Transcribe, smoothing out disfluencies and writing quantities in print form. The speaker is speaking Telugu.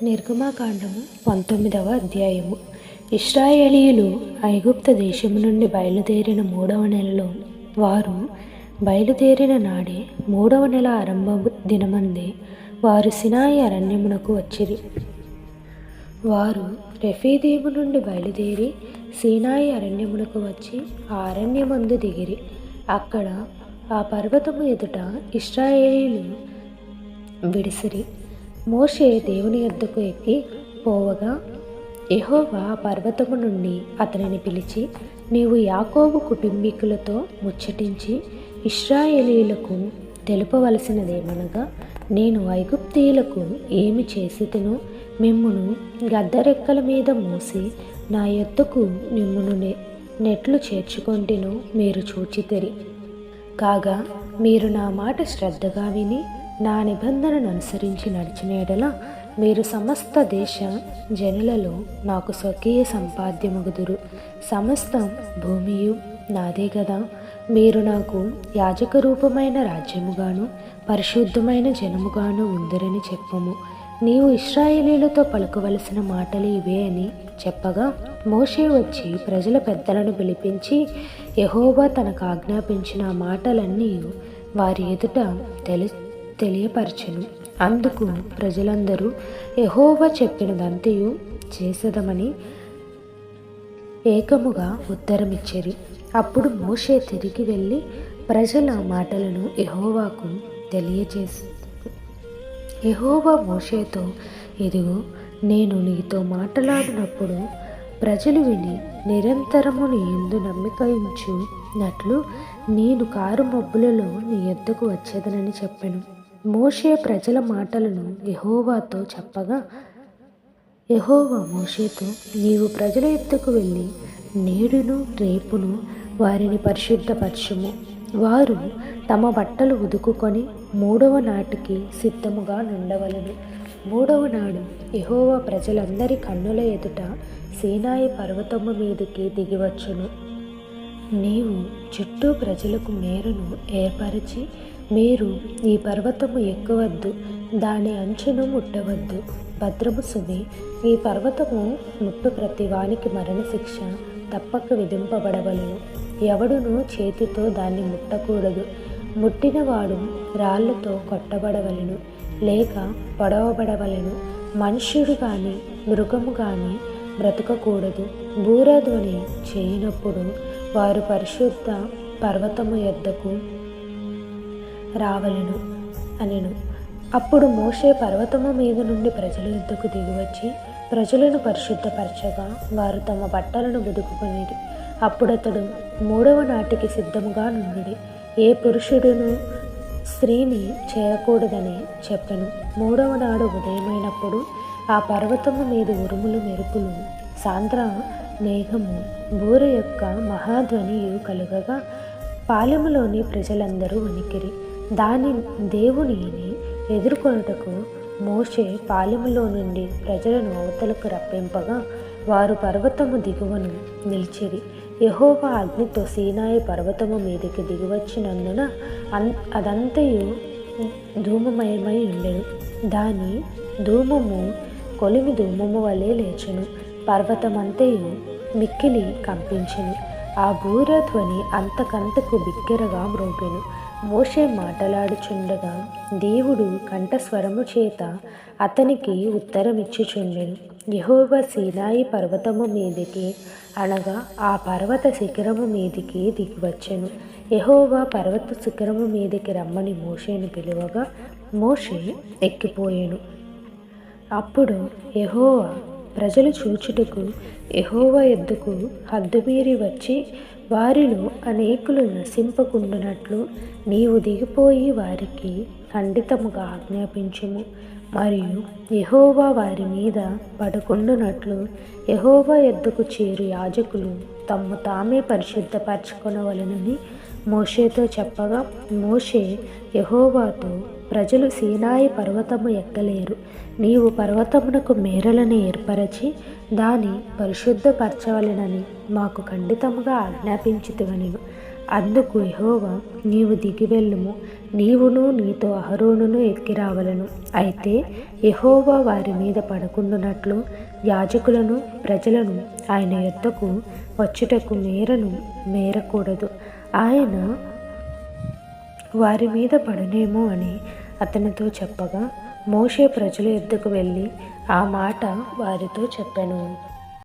నిర్గమకాండము 19వ అధ్యాయము. ఇశ్రాయేలీయులు ఐగుప్తు దేశము నుండి బయలుదేరిన 3వ నెలలో, వారు బయలుదేరిన నాడే 3వ నెల ఆరంభము దినమందే వారు సినాయి అరణ్యమునకు వచ్చిరి. వారు రెఫీదీము నుండి బయలుదేరి సీనాయి అరణ్యమునకు వచ్చి ఆ అరణ్యమందు దిగిరి. అక్కడ ఆ పర్వతము ఎదుట ఇశ్రాయేలీయులు విడిసిరి. మోషే దేవుని యొద్దకు ఎక్కి పోవగా యెహోవా పర్వతము నుండి అతనిని పిలిచి, నీవు యాకోబు కుటుంబీకులతో ముచ్చటించి ఇశ్రాయేలీయులకు తెలుపవలసినదేమనగా, నేను ఐగుప్తీయులకు ఏమి చేసితినో మిమ్మును గద్దరెక్కల మీద మోసి నా యొద్దకు మిమ్మును నెట్లు చేర్చుకొంటినో మీరు చూచితిరి. కాగా మీరు నా మాట శ్రద్ధగా విని నా నిబంధనను అనుసరించి నడిచిన యెడల మీరు సమస్త దేశ జనులలో నాకు స్వకీయ సంపాద్యమగుదురు. సమస్త భూమియు నాదే గదా. మీరు నాకు యాజక రూపమైన రాజ్యముగాను పరిశుద్ధమైన జనముగాను ఉందరని చెప్పము. నీవు ఇశ్రాయేలీయులతో పలుకవలసిన మాటలు ఇవే అని చెప్పగా, మోషే వచ్చి ప్రజల పెద్దలను పిలిపించి యెహోవా తనకు ఆజ్ఞాపించిన మాటలన్నీ వారి ఎదుట తెలియపరచెను. అందుకు ప్రజలందరూ యెహోవా చెప్పినదంతయు చేసేదమని ఏకముగా ఉత్తరమిచ్చిరి. అప్పుడు మోషే తిరిగి వెళ్ళి ప్రజల మాటలను యెహోవాకు తెలియజేసి, యెహోవా మోషేతో, ఇదిగో నేను నీతో మాట్లాడినప్పుడు ప్రజలు విని నిరంతరము నీ యందు నమ్మిక ఉంచునట్లు నేను కారు మబ్బులలో నీ యొద్దకు వచ్చేదనని చెప్పెను. మోషే ప్రజల మాటలను యెహోవాతో చెప్పగా, యెహోవా మోషేతో, నీవు ప్రజల యొద్దకు వెళ్ళి నేడును రేపును వారిని పరిశుద్ధపరచుము. వారు తమ బట్టలు ఉదుకుకొని 3వ నాటికి సిద్ధముగా నుండవలెను. 3వ నాడు యెహోవా ప్రజలందరి కన్నుల ఎదుట సీనాయి పర్వతము మీదికి దిగివచ్చును. నీవు చుట్టూ ప్రజలకు మేరను ఏర్పరచి, మీరు ఈ పర్వతము ఎక్కవద్దు, దాని అంచును ముట్టవద్దు. భద్రము సుమి, ఈ పర్వతము ముట్టు ప్రతి వానికి మరణశిక్ష తప్పక విధింపబడవలెను. ఎవడును చేతితో దాన్ని ముట్టకూడదు. ముట్టినవాడు రాళ్లతో కొట్టబడవలెను లేక పొడవబడవలెను. మనుష్యుడు గాని మృగము గాని బ్రతకకూడదు. బూరధ్వని చేయనప్పుడు వారు పరిశుద్ధ పర్వతము యొద్దకు రావలెను అనెను. అప్పుడు మోషే పర్వతము మీద నుండి ప్రజల యొద్దకు దిగివచ్చి ప్రజలను పరిశుద్ధపరచగా వారు తమ బట్టలను ఉదుకుకొనిరి. అప్పుడతడు 3వ నాటికి సిద్ధముగా నుండి ఏ పురుషుడును స్త్రీని చేరకూడదని చెప్పెను. 3వ నాడు ఉదయమైనప్పుడు ఆ పర్వతము మీద ఉరుములు మెరుపులు సాంద్ర మేఘము బూర యొక్క మహాధ్వనియు కలుగగా పాలెములోని ప్రజలందరూ వణికిరి. దాని దేవునిని ఎదుర్కొనుటకు మోషే పాలెములో నుండి ప్రజలను అవతలకు రప్పింపగా వారు పర్వతము దిగువను నిలిచిరి. యెహోవా అగ్నితో సీనాయి పర్వతము మీదకి దిగివచ్చినందున అదంతయు ధూమమయమై ఉండెను. దాని ధూమము కొలిమి ధూమము వలె లేచెను. పర్వతమంతయు మిక్కిలి కంపించెను. ఆ బూరధ్వని అంతకంతకు బిగ్గరగా మ్రోగెను. మోషే మాటలాడుచుండగా దేవుడు కంఠస్వరము చేత అతనికి ఉత్తరమిచ్చుచుండెను. యెహోవా సీనాయి పర్వతము మీదికి అనగా ఆ పర్వత శిఖరము మీదికి దిగివచ్చెను. యెహోవా పర్వత శిఖరము మీదికి రమ్మని మోషేను పిలువగా మోషే ఎక్కిపోయెను. అప్పుడు యెహోవా ప్రజలు చూచుటకు యెహోవా యొద్దకు హద్దుమీరి వచ్చి, వారిలో అనేకులు నశింపకుండునట్లు నీవు దిగిపోయి వారికి ఖండితముగా ఆజ్ఞాపించుము. మరియు యెహోవా వారి మీద పడకుండునట్లు యెహోవా యొద్దకు చేరు యాజకులు తమ్ము తామే పరిశుద్ధపరచుకొనవలెనని మోషేతో చెప్పగా, మోషే యెహోవాతో, ప్రజలు సీనాయి పర్వతము ఎక్కలేరు. నీవు పర్వతమునకు మేరలను ఏర్పరచి దాని పరిశుద్ధపరచవలెనని మాకు ఖండితముగా ఆజ్ఞాపించితివనెను. అందుకు యెహోవా, నీవు దిగి వెళ్ళుము, నీవును నీతో అహరోనును ఎక్కిరావలను. అయితే యెహోవా వారి మీద పడకుండునట్లు యాజకులను ప్రజలను ఆయన యొద్దకు వచ్చుటకు మేరకూడదు. ఆయన వారి మీద పడునేమో అని అతనితో చెప్పగా మోషే ప్రజల యొద్దకు వెళ్ళి ఆ మాట వారితో చెప్పెను.